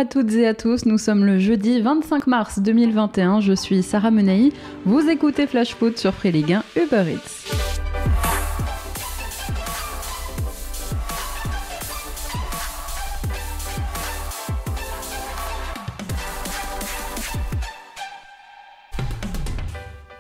à toutes et à tous, nous sommes le jeudi 25 mars 2021, je suis Sarah Menei, vous écoutez Flash Foot sur Free Ligue 1 Uber Eats.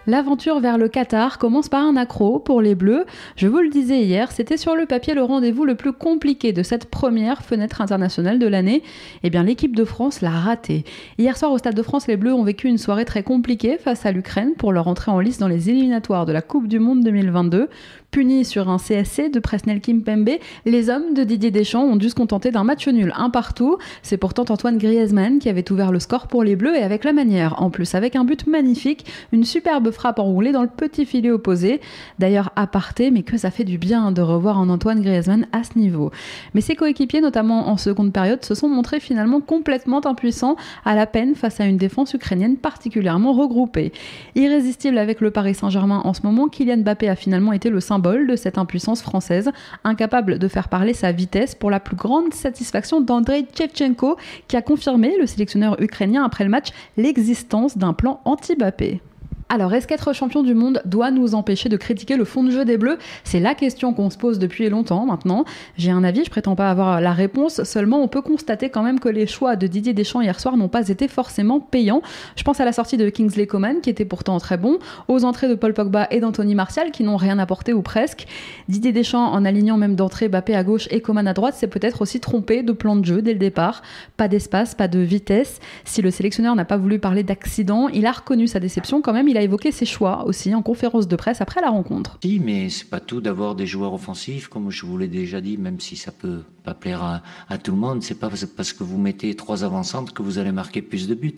L'aventure vers le Qatar commence par un accro pour les Bleus. Je vous le disais hier, c'était sur le papier le rendez-vous le plus compliqué de cette première fenêtre internationale de l'année. Eh bien, l'équipe de France l'a raté. Hier soir au Stade de France, les Bleus ont vécu une soirée très compliquée face à l'Ukraine pour leur entrée en lice dans les éliminatoires de la Coupe du Monde 2022. Punis sur un CSC de Presnel Kimpembe, les hommes de Didier Deschamps ont dû se contenter d'un match nul, un partout. C'est pourtant Antoine Griezmann qui avait ouvert le score pour les Bleus et avec la manière. En plus, avec un but magnifique, une superbe frappe enroulée dans le petit filet opposé. D'ailleurs, aparté, mais que ça fait du bien de revoir un Antoine Griezmann à ce niveau. Mais ses coéquipiers, notamment en seconde période, se sont montrés finalement complètement impuissants à la peine face à une défense ukrainienne particulièrement regroupée. Irrésistible avec le Paris Saint-Germain en ce moment, Kylian Mbappé a finalement été le symbole de cette impuissance française, incapable de faire parler sa vitesse pour la plus grande satisfaction d'Andrei Shevchenko, qui a confirmé, le sélectionneur ukrainien après le match, l'existence d'un plan anti-Mbappé. Alors, est-ce qu'être champion du monde doit nous empêcher de critiquer le fond de jeu des Bleus ? C'est la question qu'on se pose depuis longtemps maintenant. J'ai un avis, je prétends pas avoir la réponse, seulement on peut constater quand même que les choix de Didier Deschamps hier soir n'ont pas été forcément payants. Je pense à la sortie de Kingsley Coman, qui était pourtant très bon, aux entrées de Paul Pogba et d'Anthony Martial, qui n'ont rien apporté ou presque. Didier Deschamps, en alignant même d'entrée Mbappé à gauche et Coman à droite, s'est peut-être aussi trompé de plan de jeu dès le départ. Pas d'espace, pas de vitesse. Si le sélectionneur n'a pas voulu parler d'accident, il a reconnu sa déception quand même, il a évoqué ses choix aussi en conférence de presse après la rencontre. Si, mais c'est pas tout d'avoir des joueurs offensifs, comme je vous l'ai déjà dit, même si ça peut pas plaire à tout le monde, c'est pas parce que vous mettez 3 avant-centres que vous allez marquer plus de buts.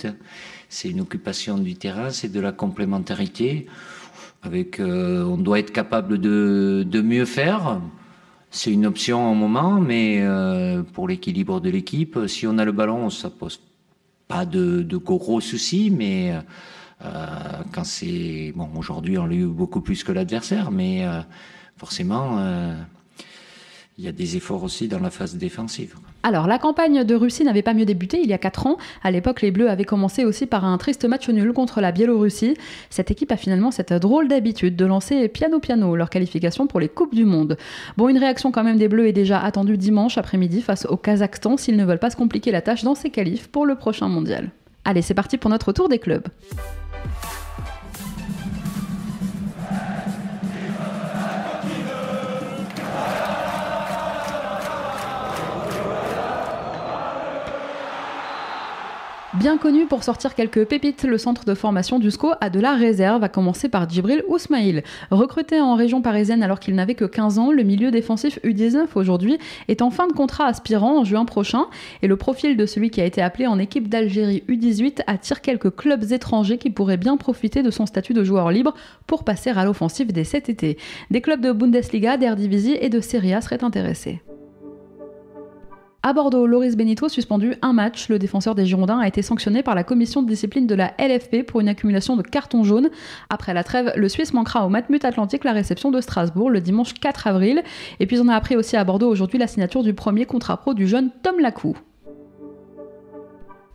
C'est une occupation du terrain, c'est de la complémentarité. Avec, on doit être capable de mieux faire. C'est une option en moment, mais pour l'équilibre de l'équipe, si on a le ballon, ça pose pas de gros soucis, mais quand c'est... Bon, aujourd'hui, on l'a eu beaucoup plus que l'adversaire, mais forcément, il y a des efforts aussi dans la phase défensive. Alors, la campagne de Russie n'avait pas mieux débuté il y a 4 ans. À l'époque, les Bleus avaient commencé aussi par un triste match nul contre la Biélorussie. Cette équipe a finalement cette drôle d'habitude de lancer piano leur qualification pour les Coupes du Monde. Bon, une réaction quand même des Bleus est déjà attendue dimanche après-midi face au Kazakhstan s'ils ne veulent pas se compliquer la tâche dans ces qualifs pour le prochain mondial. Allez, c'est parti pour notre tour des clubs. Bien connu pour sortir quelques pépites, le centre de formation du SCO a de la réserve, à commencer par Djibril Ousmaïl. Recruté en région parisienne alors qu'il n'avait que 15 ans, le milieu défensif U19 aujourd'hui est en fin de contrat aspirant en juin prochain et le profil de celui qui a été appelé en équipe d'Algérie U18 attire quelques clubs étrangers qui pourraient bien profiter de son statut de joueur libre pour passer à l'offensive dès cet été. Des clubs de Bundesliga, d'Eredivisie et de Serie A seraient intéressés. À Bordeaux, Loris Benito suspendu un match. Le défenseur des Girondins a été sanctionné par la commission de discipline de la LFP pour une accumulation de cartons jaunes. Après la trêve, le Suisse manquera au Matmut Atlantique la réception de Strasbourg le dimanche 4 avril. Et puis on a appris aussi à Bordeaux aujourd'hui la signature du premier contrat pro du jeune Tom Lacou.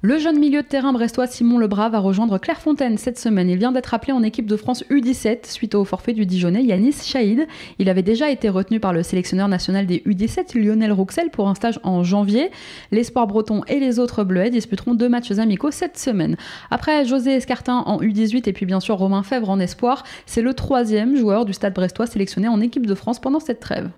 Le jeune milieu de terrain brestois Simon Lebras va rejoindre Clairefontaine cette semaine. Il vient d'être appelé en équipe de France U17 suite au forfait du Dijonais Yanis Chaïd. Il avait déjà été retenu par le sélectionneur national des U17 Lionel Rouxel pour un stage en janvier. L'espoir breton et les autres bleuets disputeront 2 matchs amicaux cette semaine. Après José Escartin en U18 et puis bien sûr Romain Fèvre en espoir, c'est le 3e joueur du stade brestois sélectionné en équipe de France pendant cette trêve.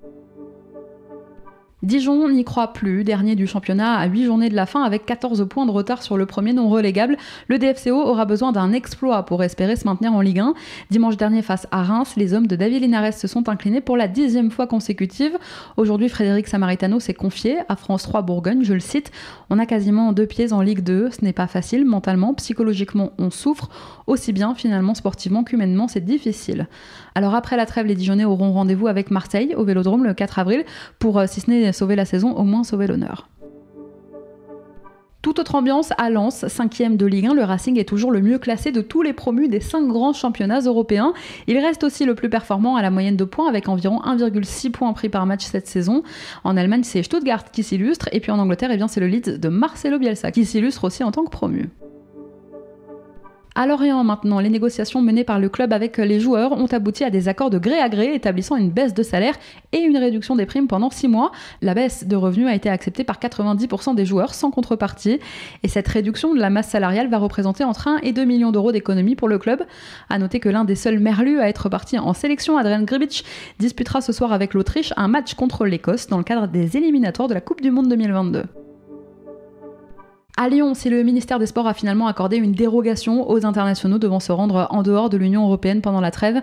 Dijon n'y croit plus, dernier du championnat à 8 journées de la fin avec 14 points de retard sur le premier non relégable. Le DFCO aura besoin d'un exploit pour espérer se maintenir en Ligue 1. Dimanche dernier face à Reims, les hommes de David Linares se sont inclinés pour la 10e fois consécutive. Aujourd'hui, Frédéric Samaritano s'est confié à France 3 Bourgogne, je le cite. On a quasiment 2 pieds en Ligue 2, ce n'est pas facile mentalement, psychologiquement on souffre, aussi bien finalement sportivement qu'humainement c'est difficile. Alors après la trêve, les Dijonnais auront rendez-vous avec Marseille au Vélodrome le 4 avril pour, si ce n'est sauver la saison, au moins sauver l'honneur. Toute autre ambiance à Lens, 5e de Ligue 1, le Racing est toujours le mieux classé de tous les promus des 5 grands championnats européens. Il reste aussi le plus performant à la moyenne de points avec environ 1,6 points pris par match cette saison. En Allemagne, c'est Stuttgart qui s'illustre et puis en Angleterre, c'est le Leeds de Marcelo Bielsa qui s'illustre aussi en tant que promu. À Lorient maintenant, les négociations menées par le club avec les joueurs ont abouti à des accords de gré à gré établissant une baisse de salaire et une réduction des primes pendant 6 mois. La baisse de revenus a été acceptée par 90% des joueurs sans contrepartie et cette réduction de la masse salariale va représenter entre 1 et 2 millions d'euros d'économie pour le club. A noter que l'un des seuls merlus à être parti en sélection, Adrian Gribic, disputera ce soir avec l'Autriche un match contre l'Écosse dans le cadre des éliminatoires de la Coupe du Monde 2022. À Lyon, si le ministère des Sports a finalement accordé une dérogation aux internationaux devant se rendre en dehors de l'Union européenne pendant la trêve,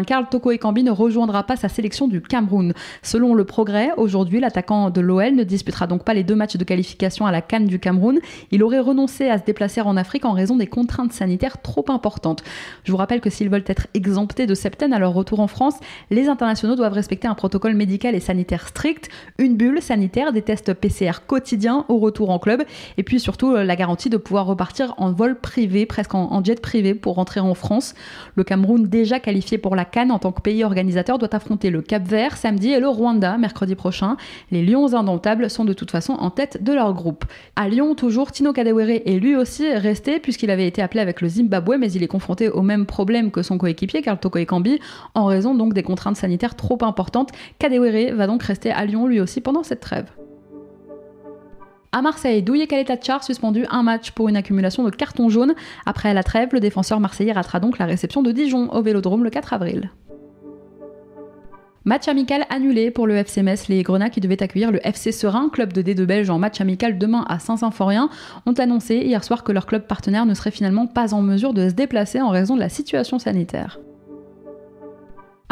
Karl Toko Ekambi ne rejoindra pas sa sélection du Cameroun. Selon le Progrès, aujourd'hui, l'attaquant de l'OL ne disputera donc pas les 2 matchs de qualification à la CAN du Cameroun. Il aurait renoncé à se déplacer en Afrique en raison des contraintes sanitaires trop importantes. Je vous rappelle que s'ils veulent être exemptés de septaine à leur retour en France, les internationaux doivent respecter un protocole médical et sanitaire strict, une bulle sanitaire, des tests PCR quotidiens au retour en club, et puis surtout la garantie de pouvoir repartir en vol privé, presque en jet privé pour rentrer en France. Le Cameroun, déjà qualifié pour la CAN en tant que pays organisateur, doit affronter le Cap-Vert samedi et le Rwanda mercredi prochain. Les Lions indomptables sont de toute façon en tête de leur groupe. À Lyon, toujours, Tino Kadewere est lui aussi resté puisqu'il avait été appelé avec le Zimbabwe, mais il est confronté au même problème que son coéquipier, Karl Toko Ekambi, en raison donc des contraintes sanitaires trop importantes. Kadewere va donc rester à Lyon lui aussi pendant cette trêve. À Marseille, Douye Kaleta-Tchar suspendu un match pour une accumulation de cartons jaunes. Après la trêve, le défenseur marseillais ratera donc la réception de Dijon au Vélodrome le 4 avril. Match amical annulé pour le FC Metz. Les Grenats qui devaient accueillir le FC Serein, club de D2 belge en match amical demain à Saint-Symphorien, ont annoncé hier soir que leur club partenaire ne serait finalement pas en mesure de se déplacer en raison de la situation sanitaire.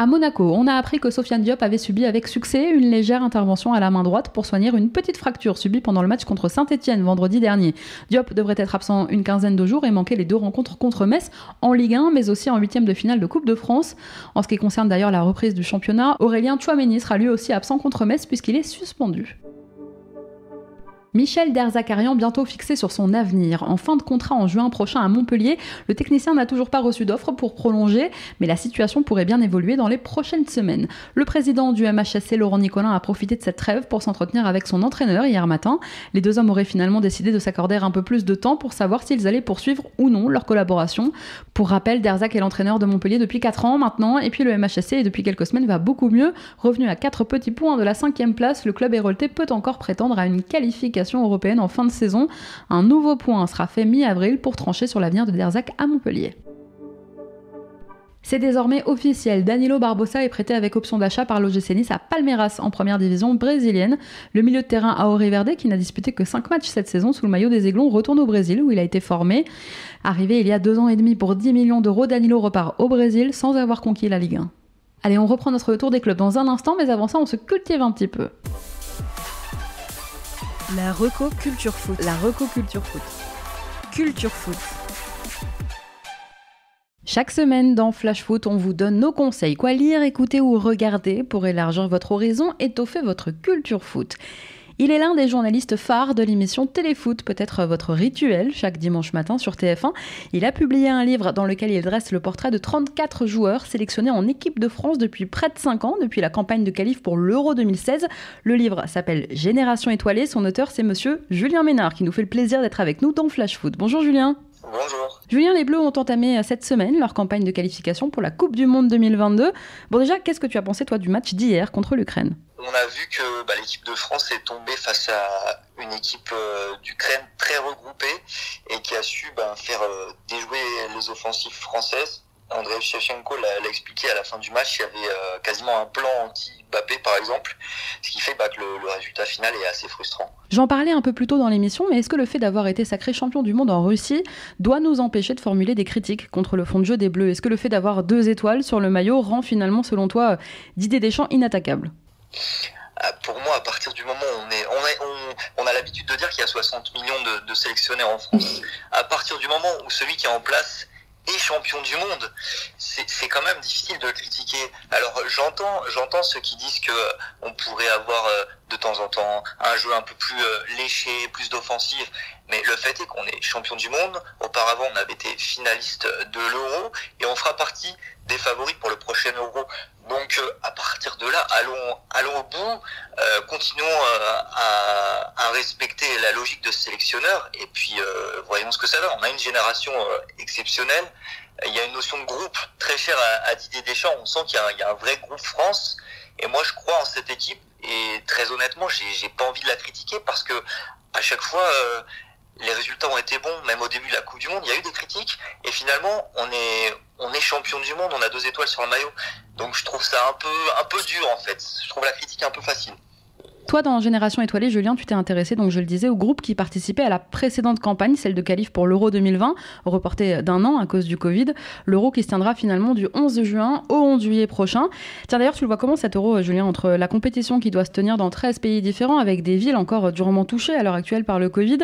À Monaco, on a appris que Sofiane Diop avait subi avec succès une légère intervention à la main droite pour soigner une petite fracture subie pendant le match contre Saint-Etienne vendredi dernier. Diop devrait être absent une quinzaine de jours et manquer les 2 rencontres contre Metz en Ligue 1, mais aussi en 8e de finale de Coupe de France. En ce qui concerne d'ailleurs la reprise du championnat, Aurélien Tchouaméni sera lui aussi absent contre Metz puisqu'il est suspendu. Michel Derzakarian bientôt fixé sur son avenir. En fin de contrat en juin prochain à Montpellier, le technicien n'a toujours pas reçu d'offre pour prolonger, mais la situation pourrait bien évoluer dans les prochaines semaines. Le président du MHSC, Laurent Nicolin, a profité de cette trêve pour s'entretenir avec son entraîneur hier matin. Les 2 hommes auraient finalement décidé de s'accorder un peu plus de temps pour savoir s'ils allaient poursuivre ou non leur collaboration. Pour rappel, Derzak est l'entraîneur de Montpellier depuis 4 ans maintenant, et puis le MHSC, depuis quelques semaines, va beaucoup mieux. Revenu à 4 petits points de la 5e place, le club héroltais peut encore prétendre à une qualification européenne en fin de saison. Un nouveau point sera fait mi-avril pour trancher sur l'avenir de Derzak à Montpellier. C'est désormais officiel, Danilo Barbosa est prêté avec option d'achat par l'OGC Nice à Palmeiras en première division brésilienne. Le milieu de terrain Auri Verde, qui n'a disputé que 5 matchs cette saison sous le maillot des Aiglons, retourne au Brésil où il a été formé. Arrivé il y a 2 ans et demi pour 10 millions d'euros, Danilo repart au Brésil sans avoir conquis la Ligue 1. Allez, on reprend notre tour des clubs dans un instant, mais avant ça on se cultive un petit peu. La Reco Culture Foot. La Reco Culture Foot. Culture Foot. Chaque semaine dans Flash Foot, on vous donne nos conseils, quoi lire, écouter ou regarder pour élargir votre horizon, étoffer votre culture foot. Il est l'un des journalistes phares de l'émission Téléfoot, peut-être votre rituel, chaque dimanche matin sur TF1. Il a publié un livre dans lequel il dresse le portrait de 34 joueurs sélectionnés en équipe de France depuis près de 5 ans, depuis la campagne de qualif pour l'Euro 2016. Le livre s'appelle Génération étoilée. Son auteur, c'est monsieur Julien Ménard, qui nous fait le plaisir d'être avec nous dans Flash Foot. Bonjour Julien. Bonjour. Julien, les Bleus ont entamé cette semaine leur campagne de qualification pour la Coupe du Monde 2022. Bon déjà, qu'est-ce que tu as pensé toi du match d'hier contre l'Ukraine ? On a vu que l'équipe de France est tombée face à une équipe d'Ukraine très regroupée et qui a su faire déjouer les offensives françaises. Andrei Shevchenko l'a expliqué à la fin du match, il y avait quasiment un plan anti-Mbappé par exemple, ce qui fait que le résultat final est assez frustrant. J'en parlais un peu plus tôt dans l'émission, mais est-ce que le fait d'avoir été sacré champion du monde en Russie doit nous empêcher de formuler des critiques contre le fond de jeu des Bleus ? Est-ce que le fait d'avoir 2 étoiles sur le maillot rend finalement, selon toi, Didier Deschamps inattaquable ? Pour moi, à partir du moment où on a l'habitude de dire qu'il y a 60 millions de sélectionnés en France, à partir du moment où celui qui est en place est champion du monde, c'est quand même difficile de le critiquer. Alors j'entends ceux qui disent que on pourrait avoir de temps en temps, un jeu un peu plus léché, plus d'offensive. Mais le fait est qu'on est champion du monde. Auparavant, on avait été finaliste de l'Euro et on fera partie des favoris pour le prochain Euro. Donc, à partir de là, allons au bout, continuons à respecter la logique de ce sélectionneur et puis voyons ce que ça donne. On a une génération exceptionnelle. Il y a une notion de groupe très chère à Didier Deschamps. On sent qu'il y a un vrai groupe France. Et moi, je crois en cette équipe. Et très honnêtement, j'ai pas envie de la critiquer parce que à chaque fois, les résultats ont été bons. Même au début de la Coupe du Monde, il y a eu des critiques. Et finalement, on est champion du monde. On a 2 étoiles sur le maillot. Donc, je trouve ça un peu dur en fait. Je trouve la critique un peu facile. Toi, dans Génération Étoilée, Julien, tu t'es intéressé, donc je le disais, au groupe qui participait à la précédente campagne, celle de qualif pour l'Euro 2020, reportée d'1 an à cause du Covid. L'Euro qui se tiendra finalement du 11 juin au 11 juillet prochain. Tiens, d'ailleurs, tu le vois comment cet Euro, Julien, entre la compétition qui doit se tenir dans 13 pays différents, avec des villes encore durement touchées à l'heure actuelle par le Covid.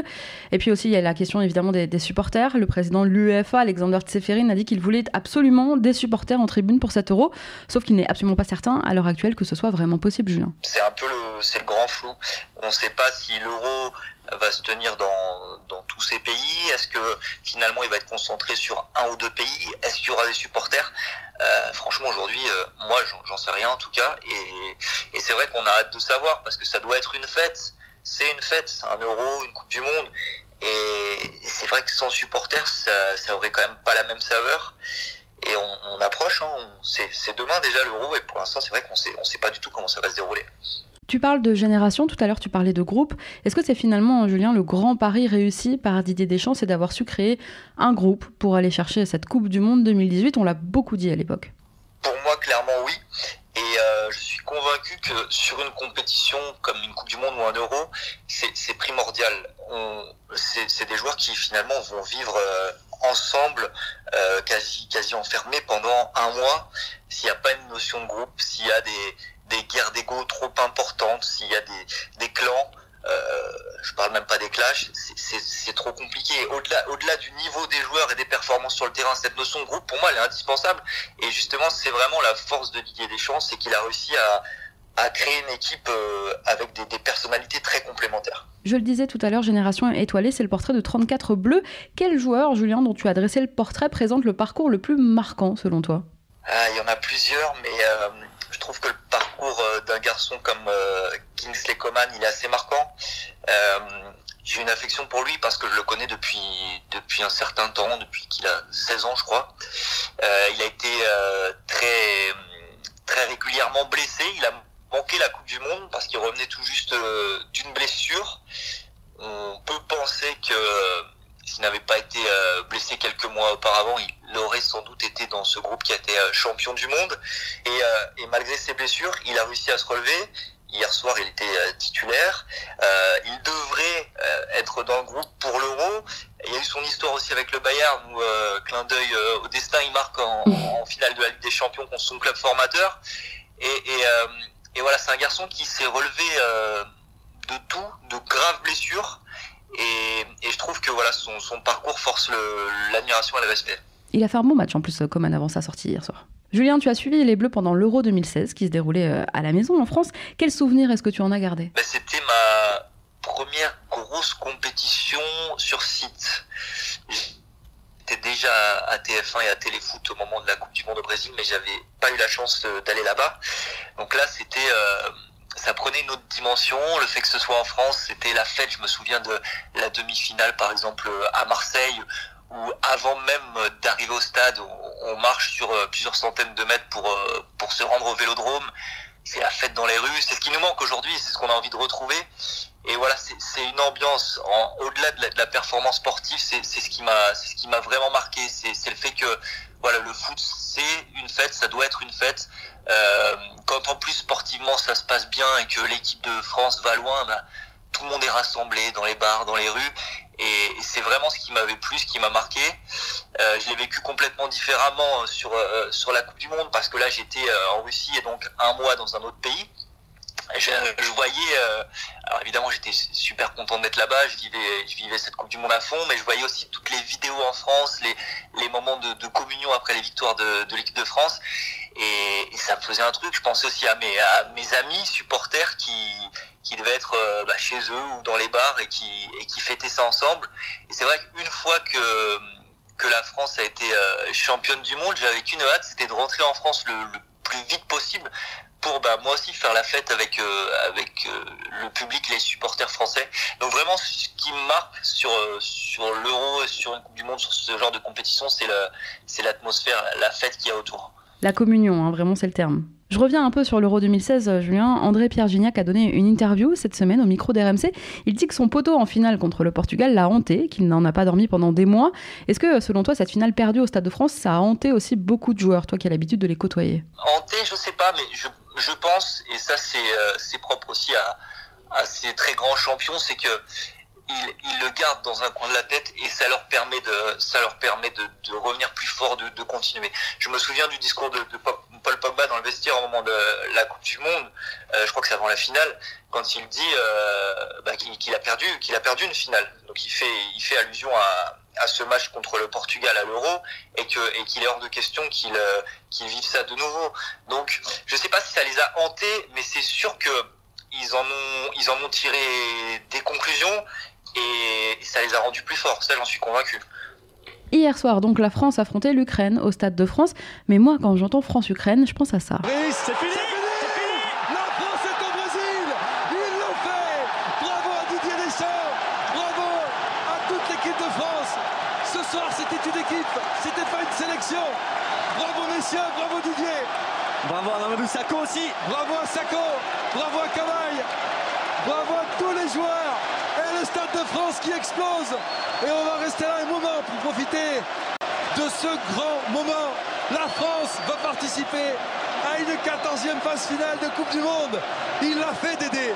Et puis aussi, il y a la question évidemment des supporters. Le président de l'UEFA, Alexander Tseferin, a dit qu'il voulait absolument des supporters en tribune pour cet Euro, sauf qu'il n'est absolument pas certain à l'heure actuelle que ce soit vraiment possible, Julien. C'est le grand flou. On ne sait pas si l'Euro va se tenir dans tous ces pays. Est-ce que finalement il va être concentré sur 1 ou 2 pays? Est-ce qu'il y aura des supporters? Franchement aujourd'hui, moi j'en sais rien en tout cas. Et c'est vrai qu'on a hâte de savoir parce que ça doit être une fête. C'est une fête, c'est un Euro, une Coupe du Monde. Et c'est vrai que sans supporters, ça aurait quand même pas la même saveur. Et on approche, c'est demain déjà l'Euro et pour l'instant c'est vrai qu'on sait pas du tout comment ça va se dérouler. Tu parles de génération, tout à l'heure tu parlais de groupe. Est-ce que c'est finalement, Julien, le grand pari réussi par Didier Deschamps, c'est d'avoir su créer un groupe pour aller chercher cette Coupe du Monde 2018? On l'a beaucoup dit à l'époque. Pour moi, clairement oui. Et je suis convaincu que sur une compétition comme une Coupe du Monde ou un Euro, c'est primordial. C'est des joueurs qui finalement vont vivre ensemble, quasi enfermés pendant un mois. S'il n'y a pas une notion de groupe, s'il y a des guerres d'ego trop importantes, s'il y a des clans, je parle même pas des clashs, c'est trop compliqué. Au-delà du niveau des joueurs et des performances sur le terrain, cette notion de groupe, pour moi, elle est indispensable. Et justement, c'est vraiment la force de Didier Deschamps, c'est qu'il a réussi à créer une équipe avec des personnalités très complémentaires. Je le disais tout à l'heure, Génération Étoilée, c'est le portrait de 34 Bleus. Quel joueur, Julien, dont tu as dressé le portrait, présente le parcours le plus marquant, selon toi? Il y en a plusieurs, mais je trouve que le parcours d'un garçon comme Kingsley Coman, il est assez marquant. J'ai une affection pour lui parce que je le connais depuis un certain temps, depuis qu'il a 16 ans, je crois. Il a été très régulièrement blessé. Il a manqué la Coupe du Monde parce qu'il revenait tout juste d'une blessure. On peut penser que s'il n'avait pas été blessé quelques mois auparavant, il aurait sans doute été dans ce groupe qui a été champion du monde. Et malgré ses blessures, il a réussi à se relever. Hier soir, il était titulaire. Il devrait être dans le groupe pour l'Euro. Il y a eu son histoire aussi avec le Bayern où, clin d'œil au destin, il marque en finale de la Ligue des Champions contre son club formateur. Et voilà, c'est un garçon qui s'est relevé de graves blessures. Et je trouve que voilà, son parcours force l'admiration et le respect. Il a fait un bon match en plus, Coman, avant sa sortie hier soir. Julien, tu as suivi les Bleus pendant l'Euro 2016 qui se déroulait à la maison en France. Quel souvenir est-ce que tu en as gardé? C'était ma première grosse compétition sur site. J'étais déjà à TF1 et à Téléfoot au moment de la Coupe du Monde au Brésil, mais j'avais pas eu la chance d'aller là-bas. Donc là, ça prenait une autre dimension. Le fait que ce soit en France, c'était la fête. Je me souviens de la demi-finale, par exemple, à Marseille, où avant même d'arriver au stade, on marche sur plusieurs centaines de mètres pour se rendre au Vélodrome. C'est la fête dans les rues. C'est ce qui nous manque aujourd'hui. C'est ce qu'on a envie de retrouver. Et voilà, c'est une ambiance. Au-delà de la performance sportive, c'est ce qui m'a vraiment marqué. C'est le fait que voilà, le foot, c'est une fête. Ça doit être une fête. Quand en plus sportivement ça se passe bien et que l'équipe de France va loin, tout le monde est rassemblé dans les bars, dans les rues, et c'est vraiment ce qui m'avait plu, ce qui m'a marqué. Je l'ai vécu complètement différemment sur la Coupe du Monde parce que là j'étais en Russie et donc un mois dans un autre pays. je voyais, alors évidemment j'étais super content d'être là-bas, je vivais cette Coupe du Monde à fond, mais je voyais aussi toutes les vidéos en France, les moments de communion après les victoires de l'équipe de France, et ça me faisait un truc. Je pensais aussi à mes amis supporters qui devaient être chez eux ou dans les bars et qui fêtaient ça ensemble. Et c'est vrai qu'une fois que la France a été championne du monde, j'avais qu'une hâte, c'était de rentrer en France le plus vite possible pour moi aussi faire la fête avec le public, les supporters français. Donc vraiment, ce qui me marque sur l'Euro, sur une Coupe du Monde, sur ce genre de compétition, c'est l'atmosphère, la fête qu'il y a autour. La communion, vraiment c'est le terme. Je reviens un peu sur l'Euro 2016, Julien. André-Pierre Gignac a donné une interview cette semaine au micro d'RMC. Il dit que son poteau en finale contre le Portugal l'a hanté, qu'il n'en a pas dormi pendant des mois. Est-ce que, selon toi, cette finale perdue au Stade de France, ça a hanté aussi beaucoup de joueurs, toi qui as l'habitude de les côtoyer? Hanté, je sais pas, mais je pense, et ça c'est propre aussi à ces très grands champions, c'est que ils le gardent dans un coin de la tête et ça leur permet de revenir plus fort, de continuer. Je me souviens du discours de Paul Pogba dans le vestiaire au moment de la Coupe du Monde, je crois que c'est avant la finale, quand il dit qu'il a perdu une finale. Donc il fait allusion à ce match contre le Portugal à l'Euro et qu'il est hors de question qu'ils vivent ça de nouveau. Donc je sais pas si ça les a hantés, mais c'est sûr que ils en ont tiré des conclusions et ça les a rendus plus forts, ça j'en suis convaincu. Hier soir, donc, la France affrontait l'Ukraine au Stade de France. Mais moi, quand j'entends France-Ukraine, je pense à ça. C'est fini, c'est fini. La France est au Brésil. Ils l'ont fait. Bravo à Didier Deschamps. Bravo à toute l'équipe de France. Ce soir, c'était une équipe. C'était pas une sélection. Bravo messieurs, bravo Didier. Bravo à Mamadou Sakho aussi. Bravo à Sakho. Bravo à Camaï. Bravo à tous les joueurs. Et le Stade de France qui explose. Et on va rester là un moment pour profiter de ce grand moment. La France va participer à une 14e phase finale de Coupe du Monde. Il l'a fait, Dédé.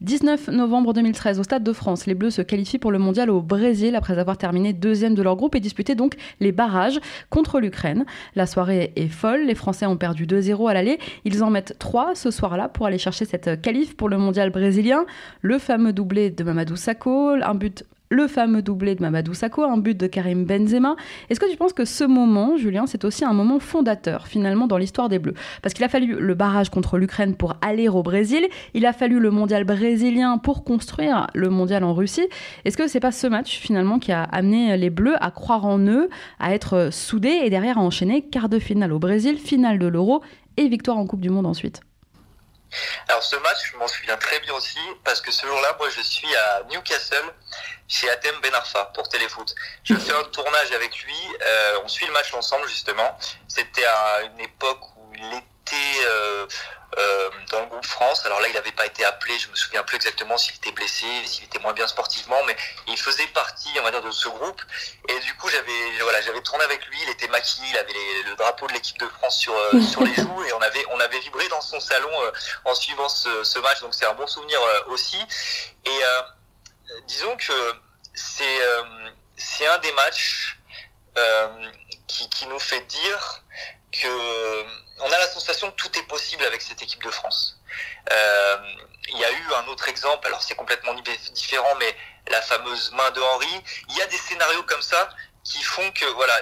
19 novembre 2013, au Stade de France, les Bleus se qualifient pour le mondial au Brésil après avoir terminé deuxième de leur groupe et disputé donc les barrages contre l'Ukraine. La soirée est folle, les Français ont perdu 2-0 à l'aller, ils en mettent 3 ce soir-là pour aller chercher cette qualif pour le mondial brésilien. Le fameux doublé de Mamadou Sakho, un but de Karim Benzema. Est-ce que tu penses que ce moment, Julien, c'est aussi un moment fondateur finalement dans l'histoire des Bleus? Parce qu'il a fallu le barrage contre l'Ukraine pour aller au Brésil, il a fallu le mondial brésilien pour construire le mondial en Russie. Est-ce que c'est pas ce match finalement qui a amené les Bleus à croire en eux, à être soudés et derrière à enchaîner quart de finale au Brésil, finale de l'Euro et victoire en Coupe du Monde ensuite? Alors ce match, je m'en souviens très bien aussi parce que ce jour-là, moi je suis à Newcastle chez Hatem Ben Arfa pour Téléfoot. Je fais un tournage avec lui, on suit le match ensemble justement. C'était à une époque où il était dans le groupe France. Alors là, il n'avait pas été appelé, je me souviens plus exactement s'il était blessé, s'il était moins bien sportivement, mais il faisait partie, on va dire, de ce groupe. Et du coup, j'avais tourné avec lui, il était maquillé, il avait le drapeau de l'équipe de France sur les joues et on avait vibré dans son salon en suivant ce match. Donc c'est un bon souvenir aussi. Et disons que c'est un des matchs qui nous fait dire que on a la sensation que tout est possible avec cette équipe de France. Il y a eu un autre exemple, alors c'est complètement différent, mais la fameuse main de Henry. Il y a des scénarios comme ça qui font que voilà,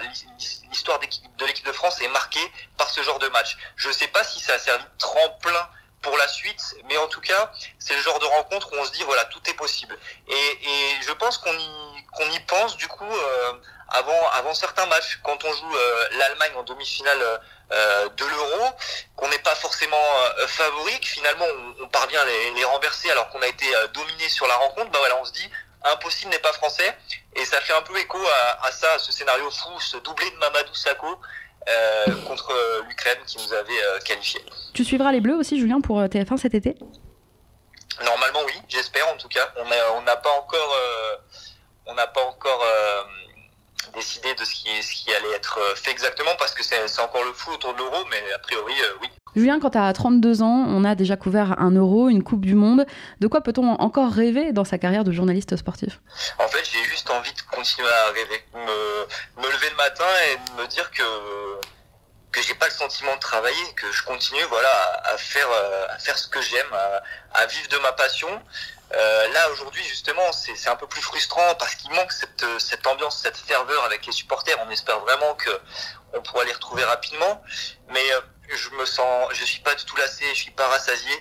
l'histoire de l'équipe de France est marquée par ce genre de match. Je ne sais pas si ça a servi de tremplin pour la suite, mais en tout cas, c'est le genre de rencontre où on se dit voilà, tout est possible. Et je pense qu'on y pense du coup avant certains matchs, quand on joue l'Allemagne en demi-finale de l'Euro, qu'on n'est pas forcément favori, que finalement on parvient à les renverser alors qu'on a été dominé sur la rencontre, bah voilà, on se dit impossible n'est pas français, et ça fait un peu écho à ça, à ce scénario fou, ce doublé de Mamadou Sakho contre l'Ukraine qui nous avait qualifiés. Tu suivras les Bleus aussi, Julien, pour TF1 cet été? Normalement oui, j'espère en tout cas. On n'a pas encore décidé de ce qui allait être fait exactement parce que c'est encore le flou autour de l'Euro, mais a priori oui. Julien, quand tu as 32 ans, on a déjà couvert un Euro, une Coupe du Monde. De quoi peut-on encore rêver dans sa carrière de journaliste sportif? En fait, j'ai juste envie de continuer à rêver, me lever le matin et me dire que j'ai pas le sentiment de travailler, que je continue voilà à faire ce que j'aime, à vivre de ma passion. Là aujourd'hui justement c'est un peu plus frustrant parce qu'il manque cette ambiance, cette ferveur avec les supporters. On espère vraiment que on pourra les retrouver rapidement, mais je suis pas du tout lassé, je suis pas rassasié.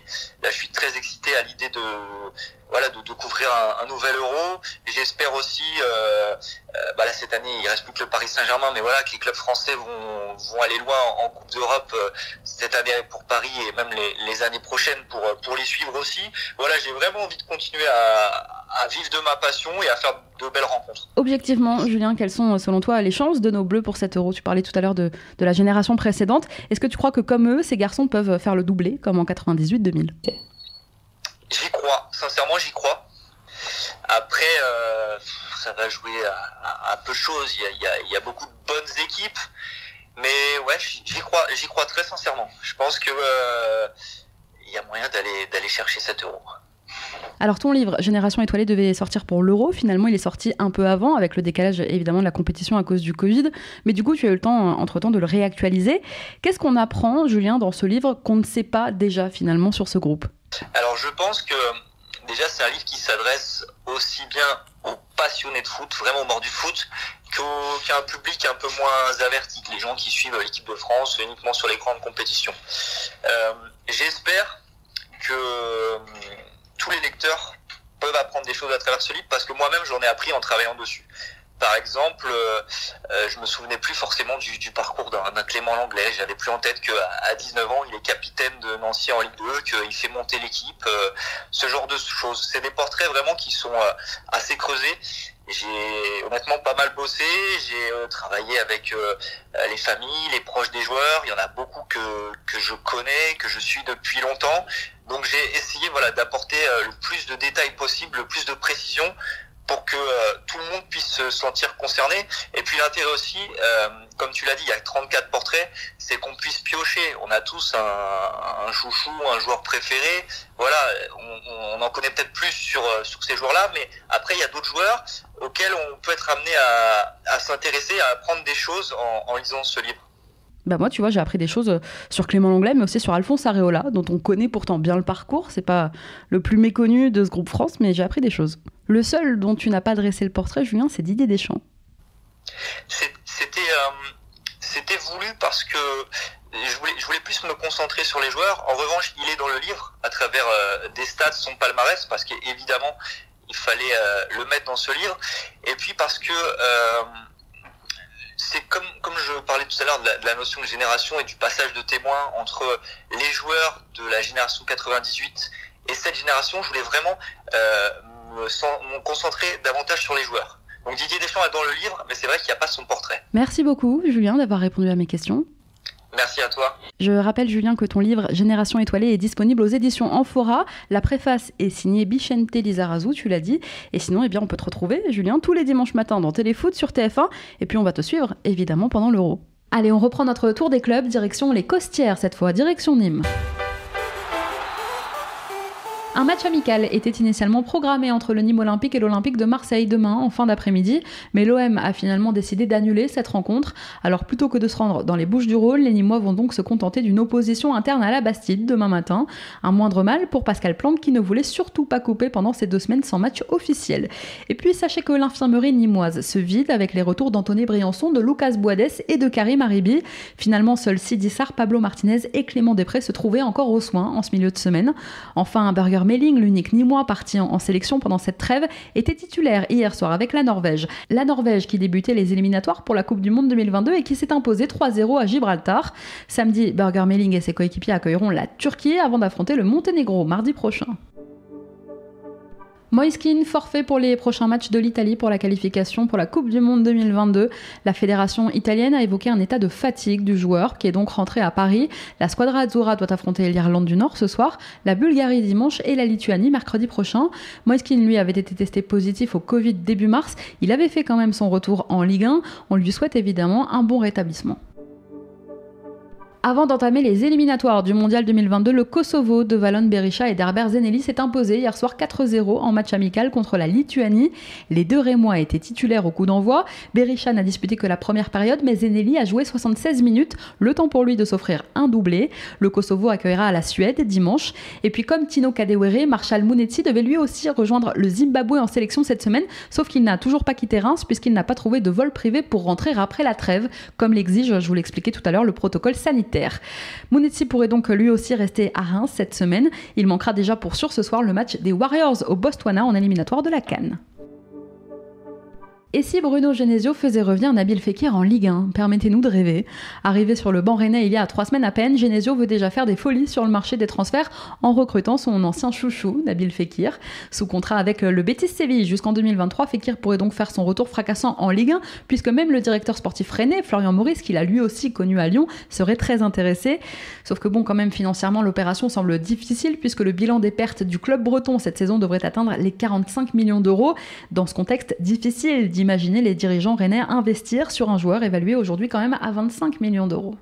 Là, je suis très excité à l'idée de couvrir un nouvel Euro. J'espère aussi, là cette année, il reste plus que le Paris Saint-Germain, mais voilà, que les clubs français vont aller loin en Coupe d'Europe cette année pour Paris et même les années prochaines pour les suivre aussi. Voilà, j'ai vraiment envie de continuer à vivre de ma passion et à faire de belles rencontres. Objectivement, Julien, quelles sont selon toi les chances de nos Bleus pour cet Euro ? Tu parlais tout à l'heure de la génération précédente. Est-ce que tu crois que comme eux, ces garçons peuvent faire le doublé comme en 98-2000 ? J'y crois, sincèrement j'y crois. Après, ça va jouer à peu de choses. Il y a beaucoup de bonnes équipes, mais ouais, j'y crois très sincèrement. Je pense que il y a moyen d'aller chercher cet Euro. Alors ton livre Génération étoilée devait sortir pour l'Euro, finalement il est sorti un peu avant avec le décalage évidemment de la compétition à cause du Covid, mais du coup tu as eu le temps entre-temps de le réactualiser. Qu'est-ce qu'on apprend, Julien, dans ce livre qu'on ne sait pas déjà finalement sur ce groupe ? Alors je pense que déjà c'est un livre qui s'adresse aussi bien aux passionnés de foot, vraiment au bord du foot, qu'à un public un peu moins averti, les gens qui suivent l'équipe de France uniquement sur les grandes compétitions. J'espère que tous les lecteurs peuvent apprendre des choses à travers ce livre parce que moi-même j'en ai appris en travaillant dessus. Par exemple, je me souvenais plus forcément du parcours d'un Clément Langlais. J'avais plus en tête qu'à 19 ans, il est capitaine de Nancy en Ligue 2, qu'il fait monter l'équipe, ce genre de choses. C'est des portraits vraiment qui sont assez creusés. J'ai honnêtement pas mal bossé, j'ai travaillé avec les familles, les proches des joueurs. Il y en a beaucoup que je connais, que je suis depuis longtemps. Donc j'ai essayé d'apporter le plus de détails possible, le plus de précision pour que tout le monde puisse se sentir concerné. Et puis l'intérêt aussi, comme tu l'as dit, il y a 34 portraits, c'est qu'on puisse piocher. On a tous un chouchou, un joueur préféré. Voilà, on en connaît peut-être plus sur ces joueurs-là, mais après il y a d'autres joueurs auxquels on peut être amené à s'intéresser, à apprendre des choses en lisant ce livre. Bah moi, tu vois, j'ai appris des choses sur Clément Langlais, mais aussi sur Alphonse Areola, dont on connaît pourtant bien le parcours. C'est pas le plus méconnu de ce groupe France, mais j'ai appris des choses. Le seul dont tu n'as pas dressé le portrait, Julien, c'est Didier Deschamps. C'était voulu parce que je voulais plus me concentrer sur les joueurs. En revanche, il est dans le livre à travers des stats, son palmarès, parce qu'évidemment, il fallait le mettre dans ce livre. Et puis parce que c'est comme je parlais tout à l'heure de la notion de génération et du passage de témoin entre les joueurs de la génération 98 et cette génération, je voulais vraiment me concentrer davantage sur les joueurs. Donc Didier Deschamps est dans le livre, mais c'est vrai qu'il n'y a pas son portrait. Merci beaucoup, Julien, d'avoir répondu à mes questions. Merci à toi. Je rappelle, Julien, que ton livre Génération étoilée est disponible aux éditions Amphora. La préface est signée Bichente Lizarazu, tu l'as dit. Et sinon, on peut te retrouver, Julien, tous les dimanches matins dans Téléfoot sur TF1. Et puis on va te suivre, évidemment, pendant l'Euro. Allez, on reprend notre tour des clubs, direction les Costières cette fois, direction Nîmes. Un match amical était initialement programmé entre le Nîmes Olympique et l'Olympique de Marseille demain en fin d'après-midi, mais l'OM a finalement décidé d'annuler cette rencontre. Alors plutôt que de se rendre dans les Bouches-du-Rhône, les Nîmois vont donc se contenter d'une opposition interne à la Bastide demain matin. Un moindre mal pour Pascal Plante qui ne voulait surtout pas couper pendant ces 2 semaines sans match officiel. Et puis sachez que l'infirmerie nîmoise se vide avec les retours d'Anthony Briançon, de Lucas Boadès et de Karim Aribi. Finalement, seuls Sidi Sarr, Pablo Martinez et Clément Després se trouvaient encore aux soins en ce milieu de semaine. Enfin, Burger Melling, l'unique Nîmois parti en sélection pendant cette trêve, était titulaire hier soir avec la Norvège. La Norvège qui débutait les éliminatoires pour la Coupe du Monde 2022 et qui s'est imposée 3-0 à Gibraltar. Samedi, Burger Melling et ses coéquipiers accueilleront la Turquie avant d'affronter le Monténégro mardi prochain. Moise Kean, forfait pour les prochains matchs de l'Italie pour la qualification pour la Coupe du Monde 2022. La fédération italienne a évoqué un état de fatigue du joueur qui est donc rentré à Paris. La Squadra Azzurra doit affronter l'Irlande du Nord ce soir, la Bulgarie dimanche et la Lituanie mercredi prochain. Moise Kean, lui, avait été testé positif au Covid début mars. Il avait fait quand même son retour en Ligue 1. On lui souhaite évidemment un bon rétablissement. Avant d'entamer les éliminatoires du Mondial 2022, le Kosovo de Valon Berisha et d'Herbert Zeneli s'est imposé hier soir 4-0 en match amical contre la Lituanie. Les deux Rémois étaient titulaires au coup d'envoi. Berisha n'a disputé que la première période, mais Zeneli a joué 76 minutes, le temps pour lui de s'offrir un doublé. Le Kosovo accueillera la Suède dimanche. Et puis comme Tino Kadewere, Marshall Mounetsi devait lui aussi rejoindre le Zimbabwe en sélection cette semaine, sauf qu'il n'a toujours pas quitté Reims puisqu'il n'a pas trouvé de vol privé pour rentrer après la trêve, comme l'exige, je vous l'expliquais tout à l'heure, le protocole sanitaire. Mounetsi pourrait donc lui aussi rester à Reims cette semaine. Il manquera déjà pour sûr ce soir le match des Warriors au Botswana en éliminatoire de la CAN. Et si Bruno Genesio faisait revenir Nabil Fekir en Ligue 1 ? Permettez-nous de rêver. Arrivé sur le banc rennais il y a 3 semaines à peine, Genesio veut déjà faire des folies sur le marché des transferts en recrutant son ancien chouchou, Nabil Fekir. Sous contrat avec le Betis Séville jusqu'en 2023, Fekir pourrait donc faire son retour fracassant en Ligue 1, puisque même le directeur sportif rennais, Florian Maurice, qu'il a lui aussi connu à Lyon, serait très intéressé. Sauf que bon, quand même, financièrement, l'opération semble difficile, puisque le bilan des pertes du club breton cette saison devrait atteindre les 45 millions d'euros. Dans ce contexte difficile d'imaginer les dirigeants rennais investir sur un joueur évalué aujourd'hui quand même à 25 millions d'euros.